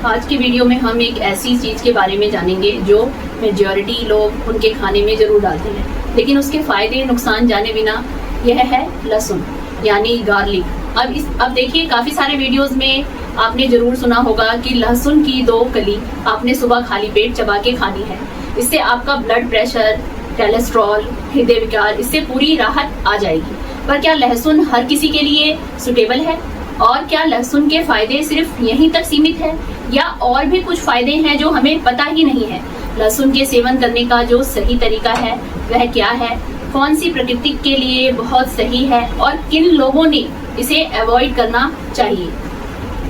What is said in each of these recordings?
आज की वीडियो में हम एक ऐसी चीज़ के बारे में जानेंगे जो मेजॉरिटी लोग उनके खाने में ज़रूर डालते हैं, लेकिन उसके फ़ायदे नुकसान जाने बिना। यह है लहसुन यानी गार्लिक। अब देखिए, काफ़ी सारे वीडियोस में आपने ज़रूर सुना होगा कि लहसुन की 2 कली आपने सुबह खाली पेट चबा के खानी है। इससे आपका ब्लड प्रेशर, कोलेस्ट्रॉल, हृदय विकार, इससे पूरी राहत आ जाएगी। पर क्या लहसुन हर किसी के लिए सुटेबल है? और क्या लहसुन के फायदे सिर्फ यहीं तक सीमित है या और भी कुछ फायदे हैं जो हमें पता ही नहीं है? लहसुन के सेवन करने का जो सही तरीका है वह क्या है? कौन सी प्रकृति के लिए बहुत सही है और किन लोगों ने इसे अवॉइड करना चाहिए?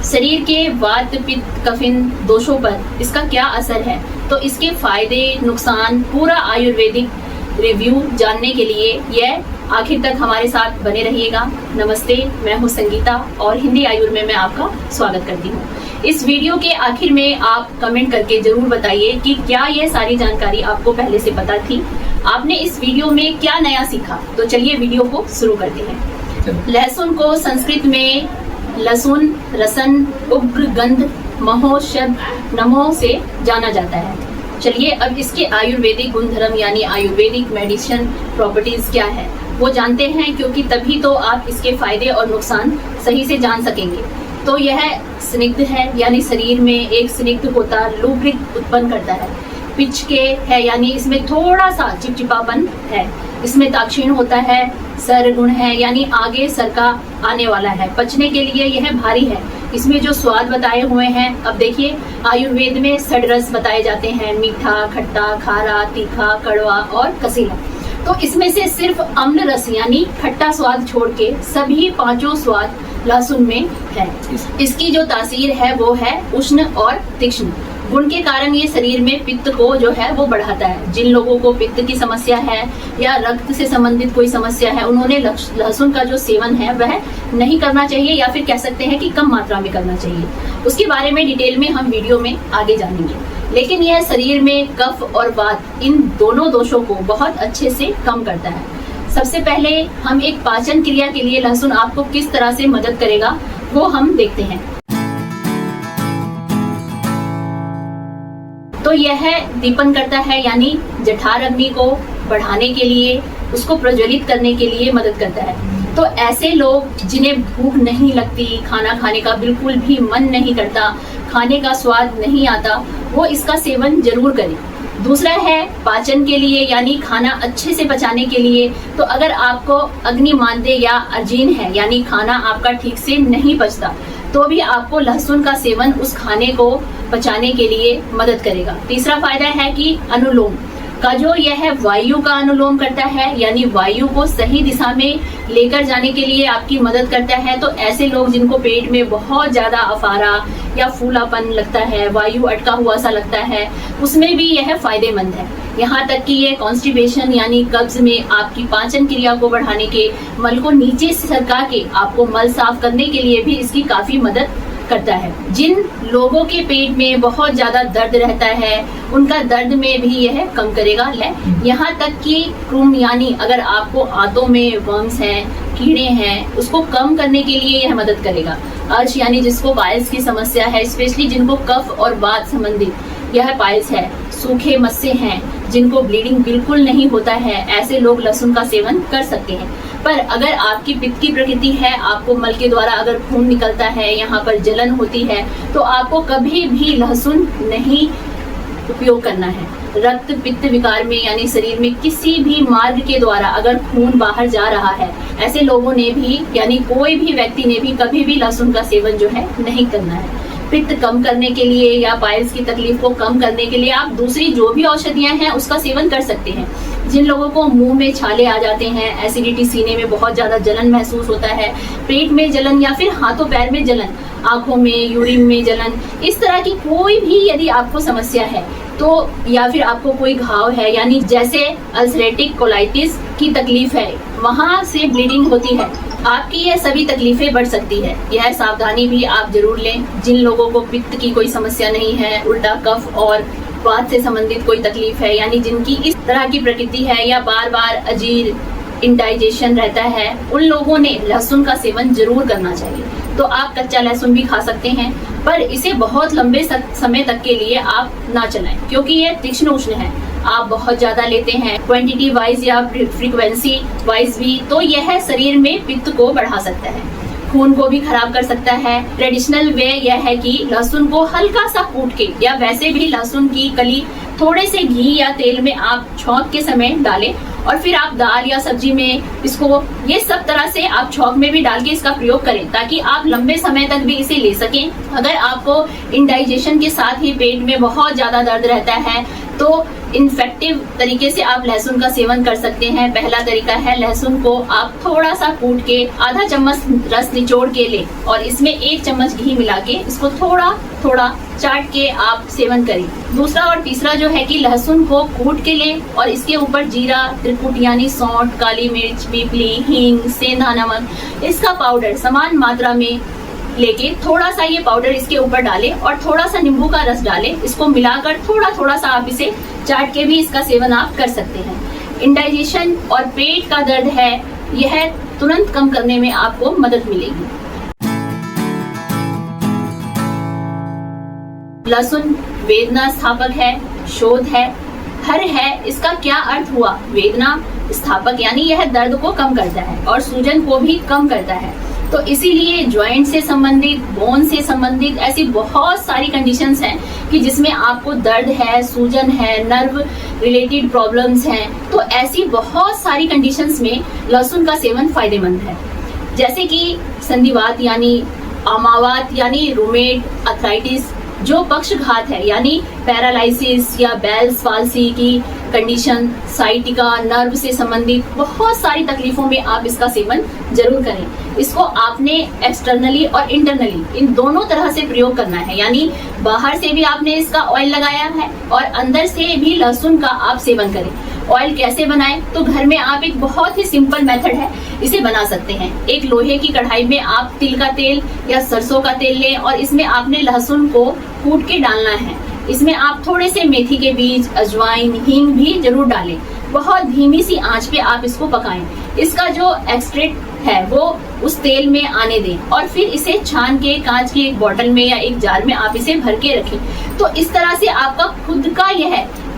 शरीर के वात, पित्त, कफिन दोषों पर इसका क्या असर है? तो इसके फायदे नुकसान पूरा आयुर्वेदिक रिव्यू जानने के लिए यह आखिर तक हमारे साथ बने रहिएगा। नमस्ते, मैं हूं संगीता और हिंदी आयुर्वेद में मैं आपका स्वागत करती हूं। इस वीडियो के आखिर में आप कमेंट करके जरूर बताइए कि क्या यह सारी जानकारी आपको पहले से पता थी? आपने इस वीडियो में क्या नया सीखा? तो चलिए वीडियो को शुरू करते हैं। लहसुन को संस्कृत में लसुन, रसन, उग्र गंध, महो शब्द नमो से जाना जाता है। चलिए अब इसके आयुर्वेदिक गुणधर्म यानी आयुर्वेदिक मेडिसिन प्रॉपर्टीज क्या है वो जानते हैं, क्योंकि तभी तो आप इसके फायदे और नुकसान सही से जान सकेंगे। तो यह स्निग्ध है यानी शरीर में एक स्निग्ध होता लुब्रिक उत्पन्न करता है। पिच के है यानी इसमें थोड़ा सा चिपचिपापन है। इसमें ताक्षीण होता है। सर गुण है यानी आगे सरका आने वाला है। पचने के लिए यह भारी है। इसमें जो स्वाद बताए हुए हैं, अब देखिए, आयुर्वेद में षड्रस बताए जाते हैं: मीठा, खट्टा, खारा, तीखा, कड़वा और कसीला। तो इसमें से सिर्फ अम्ल रस यानी खट्टा स्वाद छोड़ के सभी 5 स्वाद लहसुन में है। इसकी जो तासीर है वो है उष्ण और तीक्ष्ण। गुण के कारण ये शरीर में पित्त को जो है वो बढ़ाता है। जिन लोगों को पित्त की समस्या है या रक्त से संबंधित कोई समस्या है, उन्होंने लहसुन का जो सेवन है वह नहीं करना चाहिए, या फिर कह सकते हैं कि कम मात्रा में करना चाहिए। उसके बारे में डिटेल में हम वीडियो में आगे जानेंगे। लेकिन यह शरीर में कफ और वात, इन दोनों दोषों को बहुत अच्छे से कम करता है। सबसे पहले हम एक पाचन क्रिया के लिए लहसुन आपको किस तरह से मदद करेगा वो हम देखते हैं। तो यह दीपन करता है यानी जठर अग्नि को बढ़ाने के लिए, उसको प्रज्वलित करने के लिए मदद करता है। तो ऐसे लोग जिन्हें भूख नहीं लगती, खाना खाने का बिल्कुल भी मन नहीं करता, खाने का स्वाद नहीं आता, वो इसका सेवन जरूर करें। दूसरा है पाचन के लिए यानी खाना अच्छे से पचाने के लिए। तो अगर आपको अग्निमांद्य या अजीर्ण है यानी खाना आपका ठीक से नहीं पचता, तो भी आपको लहसुन का सेवन उस खाने को पचाने के लिए मदद करेगा। तीसरा फायदा है कि अनुलोम का जो यह वायु का अनुलोम करता है यानी वायु को सही दिशा में लेकर जाने के लिए आपकी मदद करता है। तो ऐसे लोग जिनको पेट में बहुत ज्यादा अफारा या फूलापन लगता है, वायु अटका हुआ सा लगता है, उसमें भी यह फायदेमंद है। यहाँ तक कि ये कॉन्स्टिपेशन यानी कब्ज में आपकी पाचन क्रिया को बढ़ाने के, मल को नीचे सरका के आपको मल साफ करने के लिए भी इसकी काफी मदद करता है। जिन लोगों के पेट में बहुत ज्यादा दर्द रहता है, उनका दर्द में भी यह कम करेगा। यहाँ तक कि क्रूम यानी अगर आपको आंतों में वर्म्स हैं, कीड़े हैं, उसको कम करने के लिए यह मदद करेगा। अर्श यानी जिसको पाइल्स की समस्या है, स्पेशली जिनको कफ और वात संबंधित यह पाइल्स है, सूखे मस्से हैं, जिनको ब्लीडिंग बिल्कुल नहीं होता है, ऐसे लोग लहसुन का सेवन कर सकते हैं। पर अगर आपकी पित्त की प्रकृति है, आपको मल के द्वारा अगर खून निकलता है, यहाँ पर जलन होती है, तो आपको कभी भी लहसुन नहीं उपयोग करना है। रक्त पित्त विकार में यानी शरीर में किसी भी मार्ग के द्वारा अगर खून बाहर जा रहा है, ऐसे लोगों ने भी यानी कोई भी व्यक्ति ने भी कभी भी लहसुन का सेवन जो है नहीं करना है। पित्त कम करने के लिए या पाइल्स की तकलीफ को कम करने के लिए आप दूसरी जो भी औषधियां हैं उसका सेवन कर सकते हैं। जिन लोगों को मुंह में छाले आ जाते हैं, एसिडिटी, सीने में बहुत ज्यादा जलन महसूस होता है, पेट में जलन या फिर हाथों पैर में जलन, आंखों में, यूरिन में जलन, इस तरह की कोई भी यदि आपको समस्या है, तो या फिर आपको कोई घाव है यानी जैसे अल्सरेटिक कोलाइटिस की तकलीफ है, वहां से ब्लीडिंग होती है, आपकी ये सभी तकलीफें बढ़ सकती है। यह सावधानी भी आप जरूर लें। जिन लोगों को पित्त की कोई समस्या नहीं है, उल्टा कफ और वात से संबंधित कोई तकलीफ है यानी जिनकी इस तरह की प्रकृति है या बार बार अजीर्ण, इंडाइजेशन रहता है, उन लोगों ने लहसुन का सेवन जरूर करना चाहिए। तो आप कच्चा लहसुन भी खा सकते हैं, पर इसे बहुत लंबे समय तक के लिए आप ना चलाएं, क्योंकि ये तीक्ष्ण उष्ण है। आप बहुत ज्यादा लेते हैं क्वांटिटी वाइज या फ्रीक्वेंसी वाइज भी, तो यह शरीर में पित्त को बढ़ा सकता है, खून को भी खराब कर सकता है। ट्रेडिशनल वे यह है कि लहसुन को हल्का सा कूट के या वैसे भी लहसुन की कली थोड़े से घी या तेल में आप छौंक के समय डालें और फिर आप दाल या सब्जी में इसको ये सब तरह से आप छौंक में भी डाल के इसका प्रयोग करें, ताकि आप लंबे समय तक भी इसे ले सकें। अगर आपको इंडाइजेशन के साथ ही पेट में बहुत ज्यादा दर्द रहता है तो इन्फेक्टिव तरीके से आप लहसुन का सेवन कर सकते हैं। पहला तरीका है, लहसुन को आप थोड़ा सा कूट के आधा चम्मच रस निचोड़ के ले और इसमें 1 चम्मच घी मिला के इसको थोड़ा थोड़ा चाट के आप सेवन करें। दूसरा और तीसरा जो है कि लहसुन को कूट के लें और इसके ऊपर जीरा, त्रिकुट यानी सौंठ, काली मिर्च, पीपली, हींग, सेंधा नमक इसका पाउडर समान मात्रा में लेके थोड़ा सा ये पाउडर इसके ऊपर डालें और थोड़ा सा नींबू का रस डालें। इसको मिलाकर थोड़ा थोड़ा सा आप इसे चाट के भी इसका सेवन आप कर सकते हैं। इंडाइजेशन और पेट का दर्द है, यह तुरंत कम करने में आपको मदद मिलेगी। लहसुन वेदना स्थापक है, शोध है, हर है। इसका क्या अर्थ हुआ? वेदना स्थापक यानी यह दर्द को कम करता है और सूजन को भी कम करता है। तो इसीलिए जॉइंट से संबंधित, बोन से संबंधित ऐसी बहुत सारी कंडीशंस हैं कि जिसमें आपको दर्द है, सूजन है, नर्व रिलेटेड प्रॉब्लम्स हैं, तो ऐसी बहुत सारी कंडीशंस में लहसुन का सेवन फायदेमंद है। जैसे कि संधिवात यानी अमावात यानी रूमेट अर्थराइटिस, जो पक्षघात है यानी पैरालाइसिस या बेल्स पाल्सी की कंडीशन, साइटिका, नर्व से संबंधित बहुत सारी तकलीफों में आप इसका सेवन जरूर करें। इसको आपने एक्सटर्नली और इंटरनली इन दोनों तरह से प्रयोग करना है, यानी बाहर से भी आपने इसका ऑयल लगाया है और अंदर से भी लहसुन का आप सेवन करें। ऑयल कैसे बनाएं? तो घर में आप एक बहुत ही सिंपल मेथड है, इसे बना सकते हैं। एक लोहे की कढ़ाई में आप तिल का तेल या सरसों का तेल लें और इसमें आपने लहसुन को कूट के डालना है। इसमें आप थोड़े से मेथी के बीज, अजवाइन, हींग भी जरूर डालें। बहुत धीमी सी आंच पे आप इसको पकाएं। इसका जो एक्सट्रैक्ट है वो उस तेल में आने दें और फिर इसे छान के कांच की एक बोतल में या एक जार में आप इसे भर के रखें। तो इस तरह से आपका खुद का यह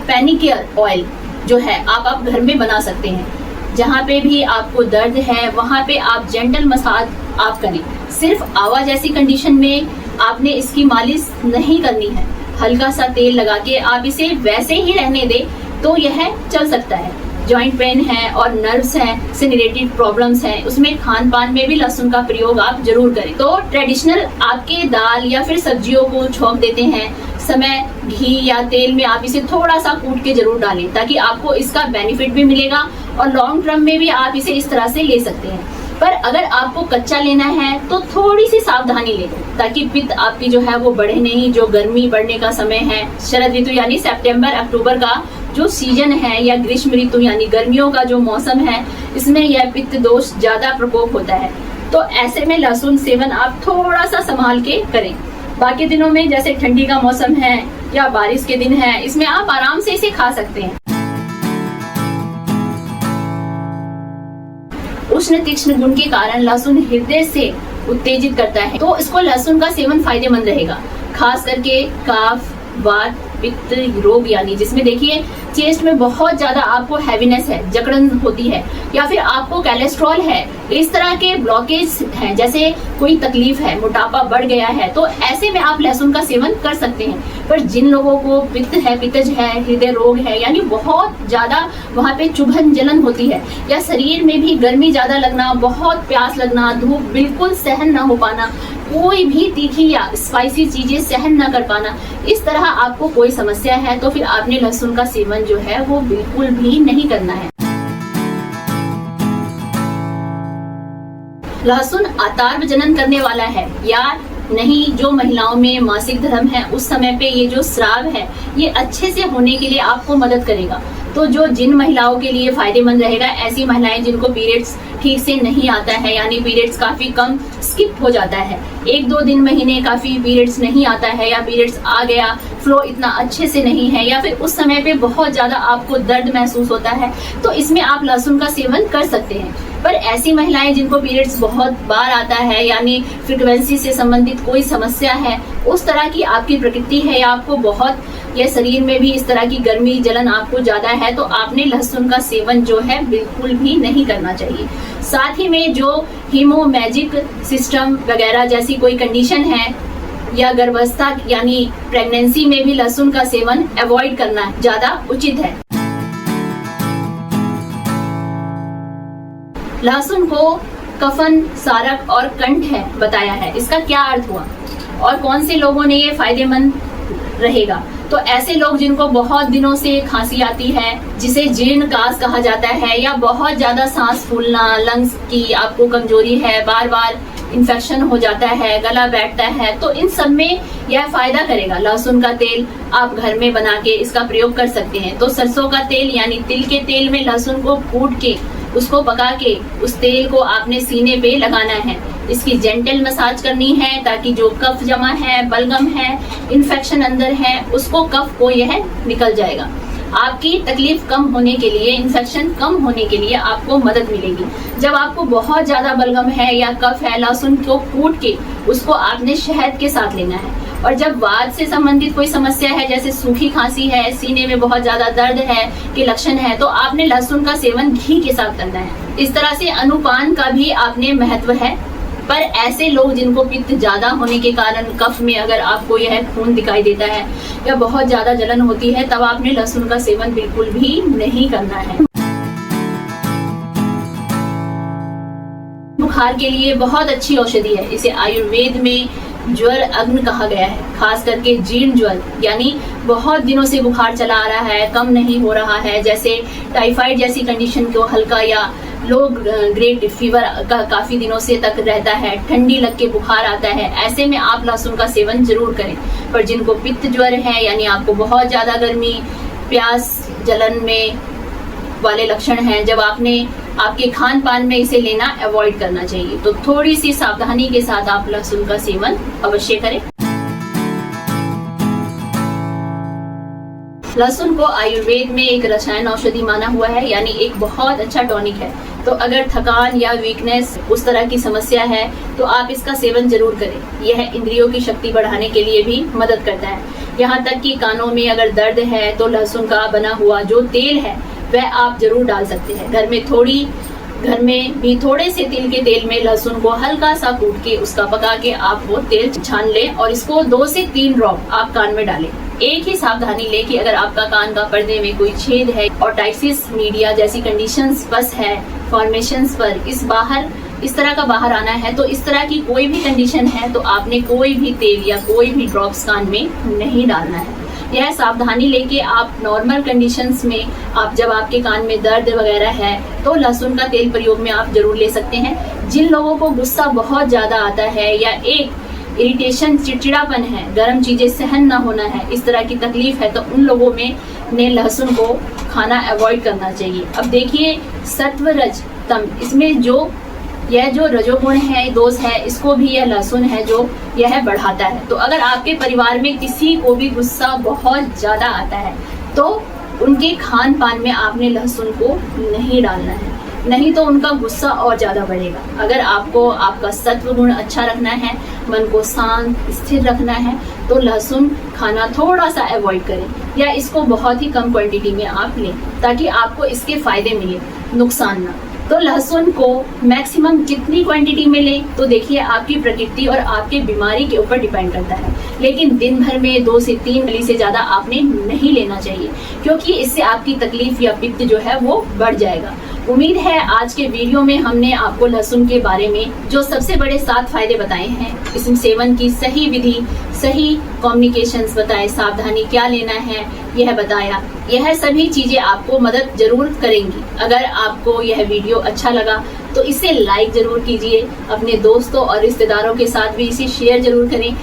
पेनिकेयर ऑयल जो है आप घर में बना सकते हैं। जहाँ पे भी आपको दर्द है वहाँ पे आप जेंटल मसाज आप करें। सिर्फ आवाज ऐसी कंडीशन में आपने इसकी मालिश नहीं करनी है। हल्का सा तेल लगा के आप इसे वैसे ही रहने दें तो यह चल सकता है। जॉइंट पेन है और नर्व्स हैं से रिलेटेड प्रॉब्लम्स हैं, उसमें खान पान में भी लहसुन का प्रयोग आप जरूर करें। तो ट्रेडिशनल आपके दाल या फिर सब्जियों को छौंक देते हैं समय घी या तेल में आप इसे थोड़ा सा कूट के जरूर डालें, ताकि आपको इसका बेनिफिट भी मिलेगा और लॉन्ग टर्म में भी आप इसे इस तरह से ले सकते हैं। पर अगर आपको कच्चा लेना है तो थोड़ी सी सावधानी लें, ताकि पित्त आपकी जो है वो बढ़े नहीं। जो गर्मी बढ़ने का समय है, शरद ऋतु यानी सितंबर अक्टूबर का जो सीजन है, या ग्रीष्म ऋतु यानी गर्मियों का जो मौसम है, इसमें यह पित्त दोष ज्यादा प्रकोप होता है। तो ऐसे में लहसुन सेवन आप थोड़ा सा संभाल के करें। बाकी दिनों में जैसे ठंडी का मौसम है या बारिश के दिन है, इसमें आप आराम से इसे खा सकते हैं। उष्ण तीक्ष्ण गुण के कारण लहसुन हृदय से उत्तेजित करता है, तो इसको लहसुन का सेवन फायदेमंद रहेगा। खास करके काफ, वात, पित्त रोग यानी जिसमें देखिए चेस्ट में बहुत ज्यादा आपको हैवीनेस है, जकड़न होती है, या फिर आपको कोलेस्ट्रॉल है, इस तरह के ब्लॉकेज हैं, जैसे कोई तकलीफ है, मोटापा बढ़ गया है, तो ऐसे में आप लहसुन का सेवन कर सकते हैं। पर जिन लोगों को पित्त है, पित्तज है, हृदय रोग है, यानी बहुत ज्यादा वहाँ पे चुभन जलन होती है, या शरीर में भी गर्मी ज्यादा लगना, बहुत प्यास लगना, धूप बिल्कुल सहन न हो पाना, कोई भी तीखी या स्पाइसी चीजें सहन न कर पाना, इस तरह आपको कोई समस्या है तो फिर आपने लहसुन का सेवन जो है वो बिल्कुल भी नहीं करना है। लहसुन आतार्व जनन करने वाला है या नहीं, जो महिलाओं में मासिक धर्म है उस समय पे ये जो स्राव है ये अच्छे से होने के लिए आपको मदद करेगा। तो जो जिन महिलाओं के लिए फायदेमंद रहेगा, ऐसी महिलाएं जिनको पीरियड्स ठीक से नहीं आता है, यानी पीरियड्स काफी कम स्किप हो जाता है, 1-2 दिन महीने काफी पीरियड्स नहीं आता है, या पीरियड्स आ गया फ्लो इतना अच्छे से नहीं है, या फिर उस समय पे बहुत ज्यादा आपको दर्द महसूस होता है, तो इसमें आप लहसुन का सेवन कर सकते हैं। पर ऐसी महिलाएं जिनको पीरियड्स बहुत बार आता है, यानी फ्रीक्वेंसी से संबंधित कोई समस्या है, उस तरह की आपकी प्रकृति है, या आपको बहुत या शरीर में भी इस तरह की गर्मी जलन आपको ज्यादा है, तो आपने लहसुन का सेवन जो है बिल्कुल भी नहीं करना चाहिए। साथ ही में जो हीमोमैजिक सिस्टम वगैरह जैसी कोई कंडीशन है, या गर्भावस्था यानी प्रेगनेंसी में भी लहसुन का सेवन अवॉइड करना ज्यादा उचित है। लहसुन को कफन, सारक और कंठ है बताया है। इसका क्या अर्थ हुआ और कौन से लोगों ने ये फायदेमंद रहेगा? तो ऐसे लोग जिनको बहुत दिनों से खांसी आती है, जिसे जीर्ण कास कहा जाता है, या बहुत ज्यादा सांस फूलना, लंग्स की आपको कमजोरी है, बार बार इन्फेक्शन हो जाता है, गला बैठता है, तो इन सब में यह फायदा करेगा। लहसुन का तेल आप घर में बना के इसका प्रयोग कर सकते हैं। तो सरसों का तेल यानी तिल के तेल में लहसुन को कूट के उसको पका के उस तेल को आपने सीने पे लगाना है। इसकी जेंटल मसाज करनी है ताकि जो कफ जमा है, बलगम है, इन्फेक्शन अंदर है, उसको कफ को यह निकल जाएगा। आपकी तकलीफ कम होने के लिए, इन्फेक्शन कम होने के लिए आपको मदद मिलेगी। जब आपको बहुत ज्यादा बलगम है या कफ है, लहसुन को कूट के उसको आपने शहद के साथ लेना है। और जब वात से संबंधित कोई समस्या है, जैसे सूखी खांसी है, सीने में बहुत ज्यादा दर्द है के लक्षण है, तो आपने लहसुन का सेवन घी के साथ करना है। इस तरह से अनुपान का भी आपने महत्व है। पर ऐसे लोग जिनको पित्त ज्यादा होने के कारण कफ में अगर आपको यह खून दिखाई देता है या बहुत ज्यादा जलन होती है, तब आपने लहसुन का सेवन बिल्कुल भी नहीं करना है। बुखार के लिए बहुत अच्छी औषधि है। इसे आयुर्वेद में ज्वर अग्नि कहा गया है। खास करके जीर्ण ज्वर यानी बहुत दिनों से बुखार चला आ रहा है, कम नहीं हो रहा है, जैसे टाइफाइड जैसी कंडीशन को हल्का या लो ग्रेड फीवर का काफी दिनों से तक रहता है, ठंडी लग के बुखार आता है, ऐसे में आप लहसुन का सेवन जरूर करें। पर जिनको पित्त ज्वर है यानी आपको बहुत ज्यादा गर्मी, प्यास, जलन में वाले लक्षण हैं, जब आपके खान पान में इसे लेना अवॉइड करना चाहिए। तो थोड़ी सी सावधानी के साथ आप लहसुन का सेवन अवश्य करें। लहसुन को आयुर्वेद में एक रसायन औषधि माना हुआ है, यानी एक बहुत अच्छा टॉनिक है। तो अगर थकान या वीकनेस उस तरह की समस्या है तो आप इसका सेवन जरूर करें। यह इंद्रियों की शक्ति बढ़ाने के लिए भी मदद करता है। यहाँ तक कि कानों में अगर दर्द है तो लहसुन का बना हुआ जो तेल है वह आप जरूर डाल सकते हैं। घर में भी थोड़े से तिल के तेल में लहसुन को हल्का सा कूट के उसका पका के आप वो तेल छान लें और इसको 2 से 3 ड्रॉप आप कान में डालें। एक ही सावधानी ले कि अगर आपका कान का पर्दे में कोई छेद है, ऑटाइटिस मीडिया जैसी कंडीशंस बस है फॉर्मेशंस पर इस तरह का बाहर आना है, तो इस तरह की कोई भी कंडीशन है तो आपने कोई भी तेल या कोई भी ड्रॉप्स कान में नहीं डालना है। यह सावधानी लेके आप नॉर्मल कंडीशंस में जब आपके कान में दर्द वगैरह है तो लहसुन का तेल प्रयोग में आप जरूर ले सकते हैं। जिन लोगों को गुस्सा बहुत ज्यादा आता है या एक इरिटेशन, चिड़चिड़ापन है, गर्म चीजें सहन न होना है, इस तरह की तकलीफ है, तो उन लोगों में ने लहसुन को खाना अवॉइड करना चाहिए। अब देखिए सत्व, रज, तम, इसमें यह जो रजोगुण है, दोष है, इसको भी यह लहसुन है जो यह बढ़ाता है। तो अगर आपके परिवार में किसी को भी गुस्सा बहुत ज्यादा आता है तो उनके खान पान में आपने लहसुन को नहीं डालना है, नहीं तो उनका गुस्सा और ज्यादा बढ़ेगा। अगर आपको आपका सत्व गुण अच्छा रखना है, मन को शांत स्थिर रखना है, तो लहसुन खाना थोड़ा सा अवॉइड करें या इसको बहुत ही कम क्वांटिटी में आप लें ताकि आपको इसके फायदे मिले, नुकसान ना। तो लहसुन को मैक्सिमम कितनी क्वांटिटी में लें तो देखिए आपकी प्रकृति और आपके बीमारी के ऊपर डिपेंड करता है, लेकिन दिन भर में 2 से 3 मिली से ज्यादा आपने नहीं लेना चाहिए, क्योंकि इससे आपकी तकलीफ या पित्त जो है वो बढ़ जाएगा। उम्मीद है आज के वीडियो में हमने आपको लहसुन के बारे में जो सबसे बड़े 7 फायदे बताए हैं, इस सेवन की सही विधि, सही कम्युनिकेशंस बताए, सावधानी क्या लेना है यह बताया, यह सभी चीजें आपको मदद जरूर करेंगी। अगर आपको यह वीडियो अच्छा लगा तो इसे लाइक जरूर कीजिए, अपने दोस्तों और रिश्तेदारों के साथ भी इसे शेयर जरूर करें।